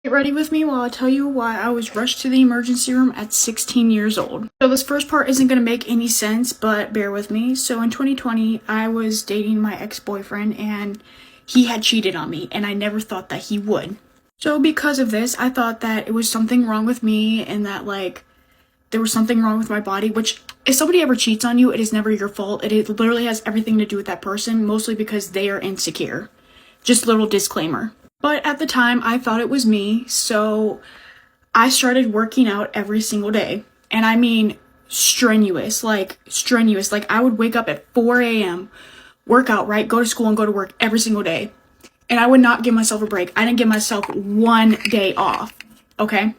Get ready with me while I tell you why I was rushed to the emergency room at 16 years old. So this first part isn't going to make any sense, but bear with me. So in 2020, I was dating my ex-boyfriend and he had cheated on me and I never thought that he would. So because of this, I thought that it was something wrong with me and that there was something wrong with my body, which if somebody ever cheats on you, it is never your fault. It literally has everything to do with that person, mostly because they are insecure. Just little disclaimer. But at the time, I thought it was me, so I started working out every single day. And I mean strenuous. Like I would wake up at 4 a.m., work out, right? Go to school and go to work every single day. And I would not give myself a break. I didn't give myself one day off, okay?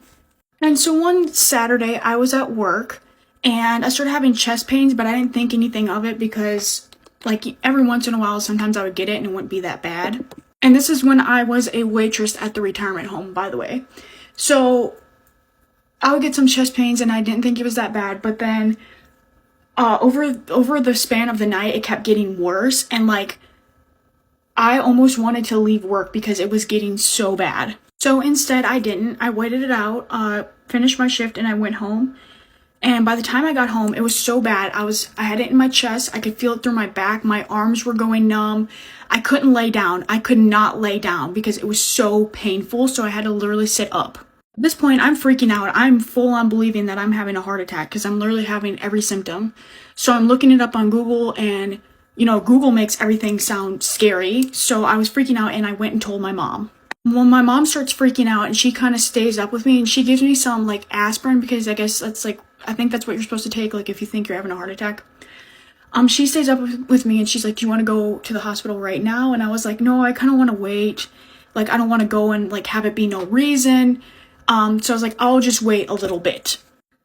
And so one Saturday, I was at work, and I started having chest pains, but I didn't think anything of it because, every once in a while, sometimes I would get it and it wouldn't be that bad. And this is when I was a waitress at the retirement home, by the way. So I would get some chest pains and I didn't think it was that bad. But then over the span of the night, it kept getting worse. And I almost wanted to leave work because it was getting so bad. So instead, I didn't. I waited it out, finished my shift, and I went home. And by the time I got home, it was so bad. I had it in my chest. I could feel it through my back. My arms were going numb. I couldn't lay down. I could not lay down because it was so painful. So I had to literally sit up. At this point, I'm freaking out. I'm full on believing that I'm having a heart attack because I'm literally having every symptom. So I'm looking it up on Google and, Google makes everything sound scary. So I was freaking out and I went and told my mom. Well, my mom starts freaking out and she kind of stays up with me and she gives me some aspirin because I guess that's I think that's what you're supposed to take if you think you're having a heart attack. She stays up with me and she's like, "Do you want to go to the hospital right now?" And I was like, "No, I kind of want to wait. I don't want to go and have it be no reason." So I was like, "I'll just wait a little bit."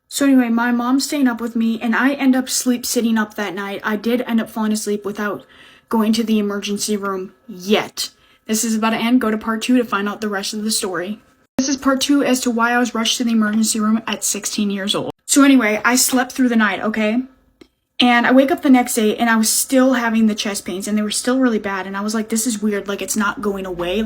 So anyway, my mom's staying up with me and I end up sitting up that night. I did end up falling asleep without going to the emergency room yet. This is about to end. Go to part 2 to find out the rest of the story. This is part 2 as to why I was rushed to the emergency room at 16 years old. So anyway, I slept through the night, okay? And I wake up the next day and I was still having the chest pains and they were still really bad. And I was like, this is weird. It's not going away.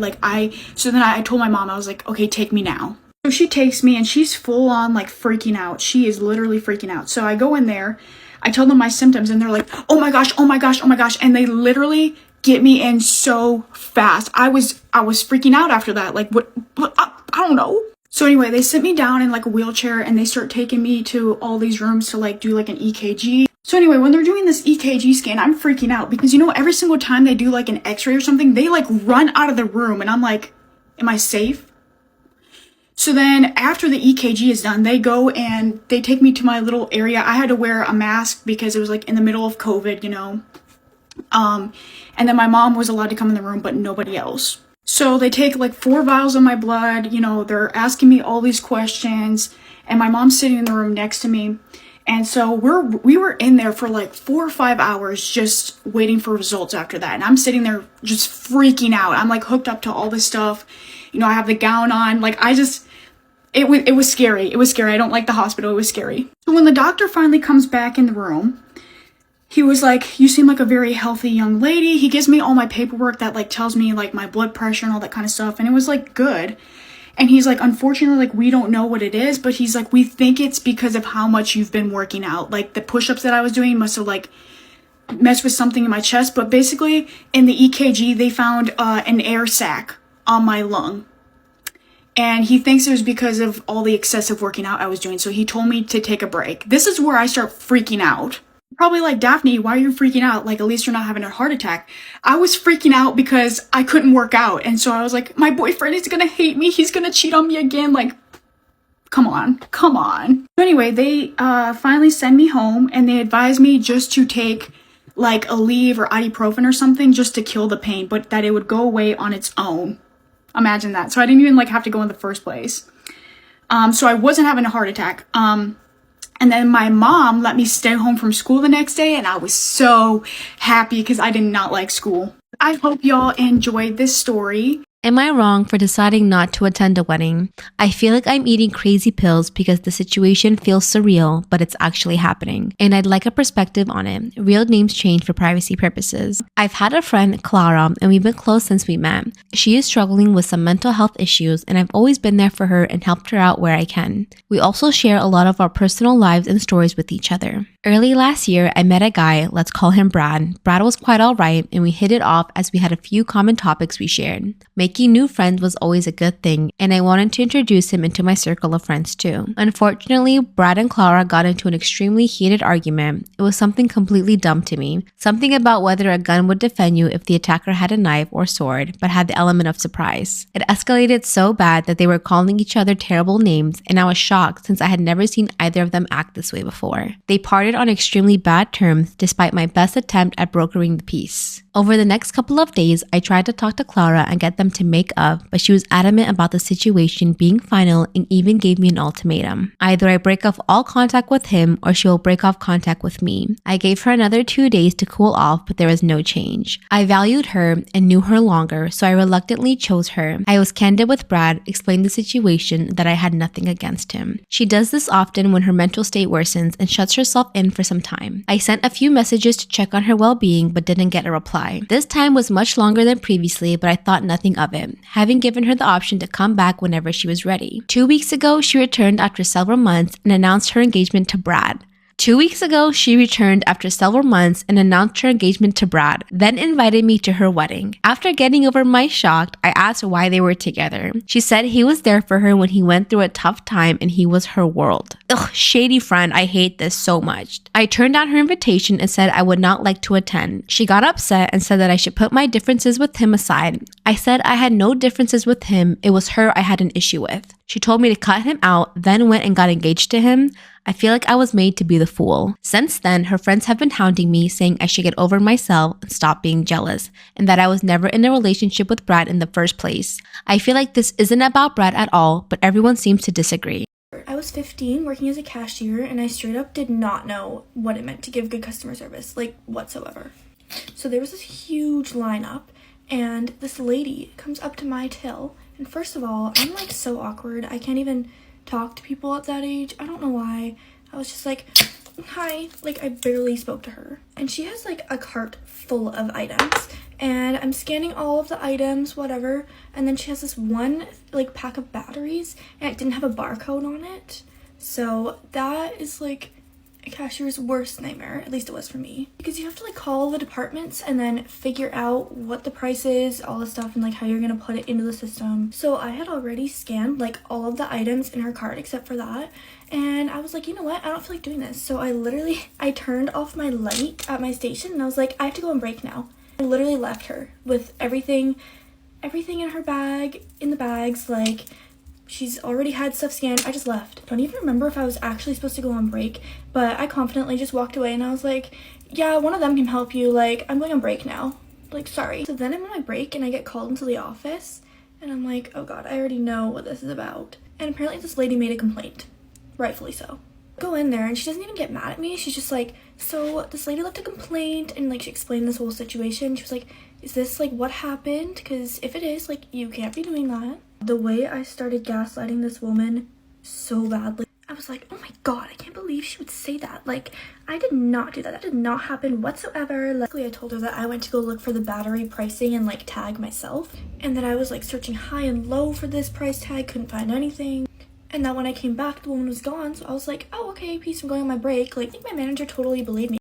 So then I told my mom, I was like, okay, take me now. So she takes me and she's full on freaking out. She is literally freaking out. So I go in there, I tell them my symptoms and they're like, "Oh my gosh, oh my gosh, oh my gosh." And they literally get me in so fast. I was freaking out after that. I don't know. So anyway, they sit me down in a wheelchair and they start taking me to all these rooms to do an EKG. So anyway, when they're doing this EKG scan, I'm freaking out because every single time they do an x-ray or something, they run out of the room and I'm like, am I safe? So then after the EKG is done, they go and they take me to my little area. I had to wear a mask because it was in the middle of COVID, and then my mom was allowed to come in the room, but nobody else. So they take 4 vials of my blood, they're asking me all these questions, and my mom's sitting in the room next to me. And so we were in there for 4 or 5 hours just waiting for results after that. And I'm sitting there just freaking out. I'm hooked up to all this stuff. I have the gown on. It was scary. It was scary. I don't like the hospital. It was scary. So when the doctor finally comes back in the room, he was like, "You seem like a very healthy young lady." He gives me all my paperwork that tells me my blood pressure and all that kind of stuff. And it was good. And he's like, "Unfortunately, we don't know what it is, but he's like, we think it's because of how much you've been working out. The push-ups that I was doing must have messed with something in my chest." But basically in the EKG, they found an air sac on my lung. And he thinks it was because of all the excessive working out I was doing. So he told me to take a break. This is where I start freaking out. Probably "Daphne, why are you freaking out? At least you're not having a heart attack." I was freaking out because I couldn't work out. And so I was like, my boyfriend is gonna hate me. He's gonna cheat on me again. Come on. So anyway, they finally send me home and they advise me just to take a leave or ibuprofen or something just to kill the pain, but that it would go away on its own. Imagine that. So I didn't even have to go in the first place. So I wasn't having a heart attack. And then my mom let me stay home from school the next day, and I was so happy because I did not like school. I hope y'all enjoyed this story. Am I wrong for deciding not to attend a wedding? I feel like I'm eating crazy pills because the situation feels surreal, but it's actually happening. And I'd like a perspective on it. Real names change for privacy purposes. I've had a friend, Clara, and we've been close since we met. She is struggling with some mental health issues, and I've always been there for her and helped her out where I can. We also share a lot of our personal lives and stories with each other. Early last year, I met a guy, let's call him Brad. Brad was quite alright, and we hit it off as we had a few common topics we shared. Making new friends was always a good thing, and I wanted to introduce him into my circle of friends too. Unfortunately, Brad and Clara got into an extremely heated argument. It was something completely dumb to me. Something about whether a gun would defend you if the attacker had a knife or sword, but had the element of surprise. It escalated so bad that they were calling each other terrible names, and I was shocked since I had never seen either of them act this way before. They parted on extremely bad terms despite my best attempt at brokering the peace. Over the next couple of days, I tried to talk to Clara and get them to make up, but she was adamant about the situation being final and even gave me an ultimatum. Either I break off all contact with him or she will break off contact with me. I gave her another 2 days to cool off, but there was no change. I valued her and knew her longer, so I reluctantly chose her. I was candid with Brad, explained the situation, that I had nothing against him. She does this often when her mental state worsens and shuts herself in for some time. I sent a few messages to check on her well-being but didn't get a reply. This time was much longer than previously, but I thought nothing of it, having given her the option to come back whenever she was ready. 2 weeks ago, she returned after several months and announced her engagement to Brad. 2 weeks ago, she returned after several months and announced her engagement to Brad, then invited me to her wedding. After getting over my shock, I asked why they were together. She said he was there for her when he went through a tough time and he was her world. Ugh, shady friend, I hate this so much. I turned down her invitation and said I would not like to attend. She got upset and said that I should put my differences with him aside. I said I had no differences with him, it was her I had an issue with. She told me to cut him out, then went and got engaged to him. I feel like I was made to be the fool. Since then, her friends have been hounding me, saying I should get over myself and stop being jealous, and that I was never in a relationship with Brad in the first place. I feel like this isn't about Brad at all, but everyone seems to disagree. I was 15 working as a cashier, and I straight up did not know what it meant to give good customer service, like whatsoever. So there was this huge lineup, and this lady comes up to my till, and first of all, I'm like so awkward. I can't even talk to people at that age. I don't know why. I was just like, hi. Like, I barely spoke to her. And she has like a cart full of items, and I'm scanning all of the items, whatever, and then she has this one like pack of batteries and it didn't have a barcode on it. So that is like a cashier's worst nightmare, at least it was for me, because you have to like call the departments and then figure out what the price is, all the stuff, and like how you're gonna put it into the system. So I had already scanned like all of the items in her cart except for that, and I was like, you know what, I don't feel like doing this. So I turned off my light at my station and I was like, I have to go on break now. I literally left her with everything in her bag, in the bags, like she's already had stuff scanned. I just left. I don't even remember if I was actually supposed to go on break, but I confidently just walked away and I was like, yeah, one of them can help you. Like, I'm going on break now. Like, sorry. So then I'm on my break and I get called into the office and I'm like, oh God, I already know what this is about. And apparently this lady made a complaint. Rightfully so. Go in there and she doesn't even get mad at me. She's just like, so this lady left a complaint, and like she explained this whole situation. She was like, is this like what happened? Because if it is, like, you can't be doing that. The way I started gaslighting this woman so badly, I was like, oh my God, I can't believe she would say that. Like, I did not do that. That did not happen whatsoever. Luckily, I told her that I went to go look for the battery pricing and like tag myself, and that I was like searching high and low for this price tag, couldn't find anything. And that when I came back, the woman was gone. So I was like, oh, okay, peace, I'm going on my break. Like, I think my manager totally believed me.